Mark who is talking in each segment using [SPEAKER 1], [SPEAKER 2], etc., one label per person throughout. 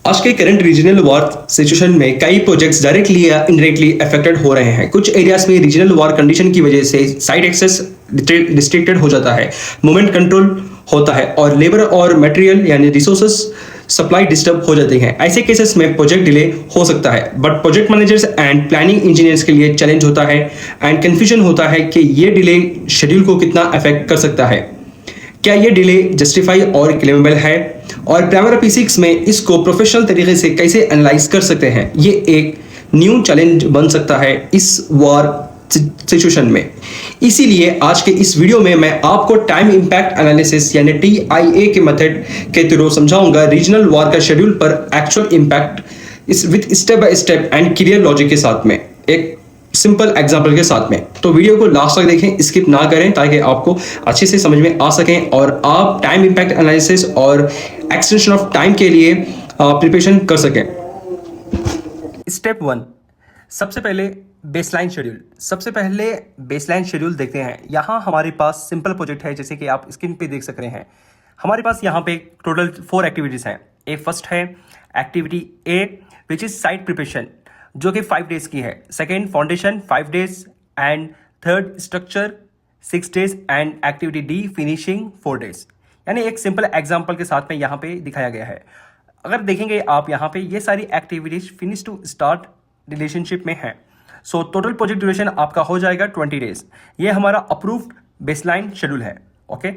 [SPEAKER 1] आज के current regional war situation में कई प्रोजेक्ट्स डायरेक्टली या इनडायरेक्टली अफेक्टेड हो रहे हैं। कुछ एरियाज में रीजनल वॉर कंडीशन की वजह से साइट एक्सेस रिस्ट्रिक्टेड हो जाता है, मूवमेंट कंट्रोल होता है और लेबर और मटेरियल यानी रिसोर्सेस सप्लाई डिस्टर्ब हो जाती हैं। ऐसे केसेस में प्रोजेक्ट डिले हो सकता है, but project managers and planning engineers के लिए चैलेंज होता है एंड कंफ्यूजन होता है कि ये डिले शेड्यूल को कितना अफेक्ट कर सकता है, क्या ये डिले जस्टिफाई और क्लेमेबल है, और प्राइमरी P6 में इसको प्रोफेशनल तरीके से कैसे एनालाइज कर सकते हैं। ये एक न्यू चैलेंज बन सकता है इस वॉर सिचुएशन में। इसीलिए आज के इस वीडियो में मैं आपको टाइम इंपैक्ट एनालिसिस यानी TIA के मेथड के थ्रू समझाऊंगा रीजनल वॉर का शेड्यूल पर एक्चुअल इंपैक्ट इस with step by step and clear logic के साथ में, एक सिंपल एग्जाम्पल के साथ में। तो वीडियो को लास्ट तक देखें, स्किप ना करें, ताकि आपको अच्छे से समझ में आ सकें और आप टाइम इंपैक्ट एनालिसिस और एक्सटेंशन ऑफ टाइम के लिए प्रिपरेशन कर सकें।
[SPEAKER 2] स्टेप 1, सबसे पहले बेसलाइन शेड्यूल। सबसे पहले बेसलाइन शेड्यूल देखते हैं। यहाँ हमारे पास सिंपल प्रोजेक्ट है, जैसे कि आप स्क्रीन पे देख सक रहे हैं। हमारे पास यहाँ पे टोटल 4 एक्टिविटीज़ हैं। फर्स्ट है activity A which is site preparation, जो कि 5 डेज की है। Second foundation 5 days and third structure 6 days and activity D finishing 4 days. यानी एक सिंपल एग्जांपल के साथ में यहाँ पे दिखाया गया है। अगर देखेंगे आप यहाँ पे ये सारी activities finish to start relationship में है। सो टोटल प्रोजेक्ट ड्यूरेशन आपका हो जाएगा 20 डेज। ये हमारा अप्रूव्ड बेसलाइन शेड्यूल है। Okay,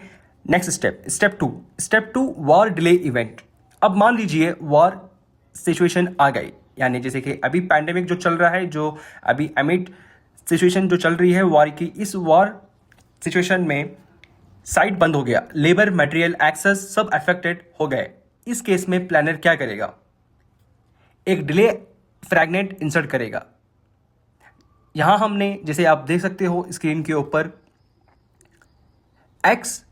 [SPEAKER 2] next step 2। Step 2 war delay event. अब मान लीजिए वॉर सिचुएशन आ गई, यानी जैसे कि अभी पैंडेमिक जो चल रहा है, जो अभी अमिड सिचुएशन जो चल रही है वॉर की, इस वॉर सिचुएशन में साइट बंद हो गया, लेबर मटेरियल एक्सेस सब अफेक्टेड हो गए। इस केस में प्लानर क्या करेगा? एक डिले फ्रैगमेंट इंसर्ट करेगा। यहां हमने, जैसे आप देख सकते हो स्क्रीन के ऊपर, x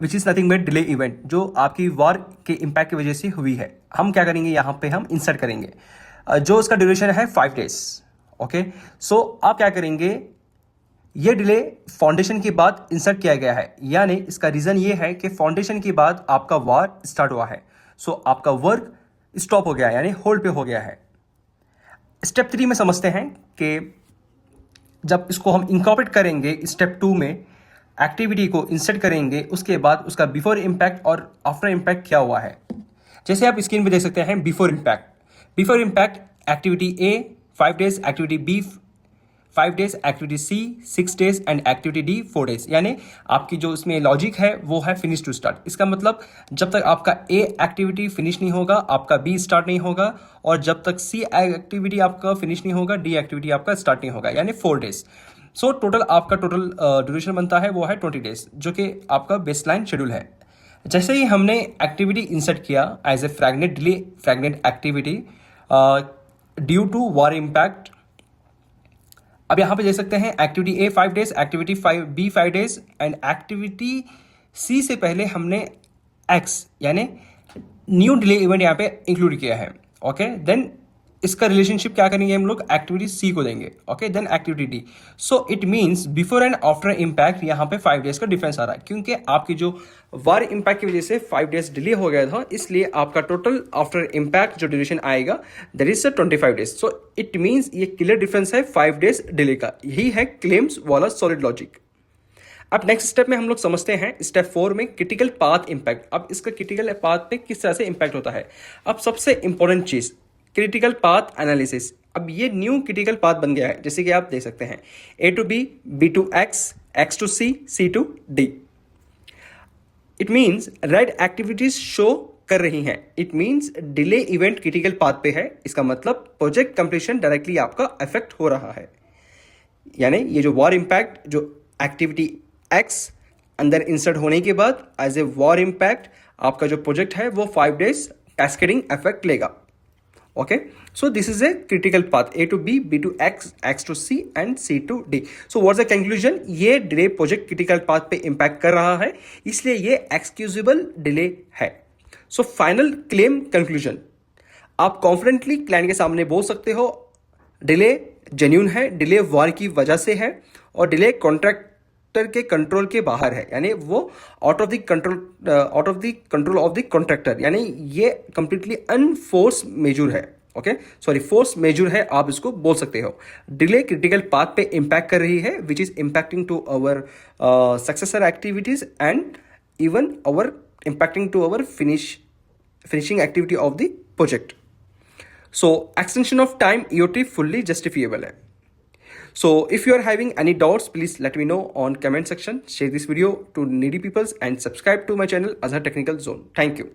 [SPEAKER 2] which is nothing but delay event, जो आपकी वॉर के इंपैक्ट की वजह से हुई है। हम क्या करेंगे, यहाँ पे हम इंसर्ट करेंगे जो उसका ड्यूरेशन है 5 डेज। ओके, सो आप क्या करेंगे, ये डिले फाउंडेशन के बाद इंसर्ट किया गया है, यानी इसका रीजन ये है कि फाउंडेशन के बाद आपका वॉर स्टार्ट हुआ है। सो आपका वर्क स्टॉप हो गया है, यानी होल्ड पे हो गया है। स्टेप 3 में समझते हैं कि जब इसको हम इंकॉर्पोरेट करेंगे स्टेप 2 में, एक्टिविटी को इंसर्ट करेंगे, उसके बाद उसका बिफोर इम्पैक्ट और आफ्टर इम्पैक्ट क्या हुआ है। जैसे आप स्क्रीन पे देख सकते हैं before impact activity A 5 days, activity B 5 days, activity C 6 days and activity D 4 days. यानी आपकी जो इसमें लॉजिक है वो है फिनिश टू स्टार्ट। इसका मतलब जब तक आपका ए एक्टिविटी फिनिश नहीं होगा, आपका बी स्टार्ट नहीं होगा, और जब तक सी एक्टिविटी आपका फिनिश नहीं होगा, डी एक्टिविटी आपका स्टार्ट नहीं होगा, यानी 4 डेज। सो टोटल आपका टोटल ड्यूरेशन बनता है वो है 20 डेज, जो कि आपका बेसलाइन शेड्यूल है। जैसे ही हमने एक्टिविटी इंसर्ट किया as a fragnet delay fragnet activity due to war impact, अब यहाँ पे देख सकते हैं activity A 5 days, activity B 5 days and activity C से पहले हमने एक्स यानी न्यू डिले इवेंट यहाँ पे इंक्लूड किया है। ओके, देन इसका रिलेशनशिप क्या करेंगे हम लोग, एक्टिविटी सी को देंगे। Okay, then activity D. So it means before and after impact यहाँ पे 5 डेज का डिफरेंस आ रहा है, क्योंकि आपकी जो वॉर इम्पैक्ट की वजह से 5 डेज डिले हो गया था, इसलिए आपका टोटल आफ्टर इम्पैक्ट जो ड्यूरेशन आएगा that is 25 days. So it means ये क्लियर डिफरेंस है 5 डेज डिले का। यही है क्लेम्स वाला सॉलिड लॉजिक। अब नेक्स्ट स्टेप में हम लोग समझते हैं स्टेप 4 में क्रिटिकल पाथ इम्पैक्ट। अब इसका क्रिटिकल पाथ पे किस तरह से इम्पैक्ट होता है। अब सबसे इंपॉर्टेंट चीज क्रिटिकल पाथ एनालिसिस। अब ये न्यू क्रिटिकल पाथ बन गया है, जैसे कि आप देख सकते हैं A to B, B to X, X to C, C to D। It means red activities show कर रही हैं, it means delay event critical path पे है। इसका मतलब प्रोजेक्ट कंप्लीशन डायरेक्टली आपका अफेक्ट हो रहा है। यानी ये जो वॉर इम्पैक्ट जो एक्टिविटी X अंदर इंसर्ट होने के बाद एज ए वॉर इम्पैक्ट आपका जो प्रोजेक्ट है वो 5 डेज कैस्केडिंग इफेक्ट लेगा। Okay, so this is a critical path A to B, B to X, X to C and C to D. So what's the conclusion? ये delay project critical path पे impact कर रहा है, इसलिए ये excusable delay है। So final claim conclusion, आप confidently client के सामने बोल सकते हो डिले जेन्यून है, डिले वॉर की वजह से है और डिले कॉन्ट्रैक्ट कॉन्ट्रैक्टर के कंट्रोल के बाहर है, यानी वो out of the control of the contractor, यानी ये कंप्लीटली अनफोर्स मेजर है। ओके, सॉरी, फोर्स मेजर है, आप इसको बोल सकते हो। डिले क्रिटिकल पाथ पे इंपैक्ट कर रही है, which is impacting to our successor activities and even our impacting to our finishing activity of the project. So extension of time EOT fully justifiable hai. So if you are having any doubts, please let me know on comment section. Share this video to needy peoples and subscribe to my channel Azhar Technical Zone. Thank you.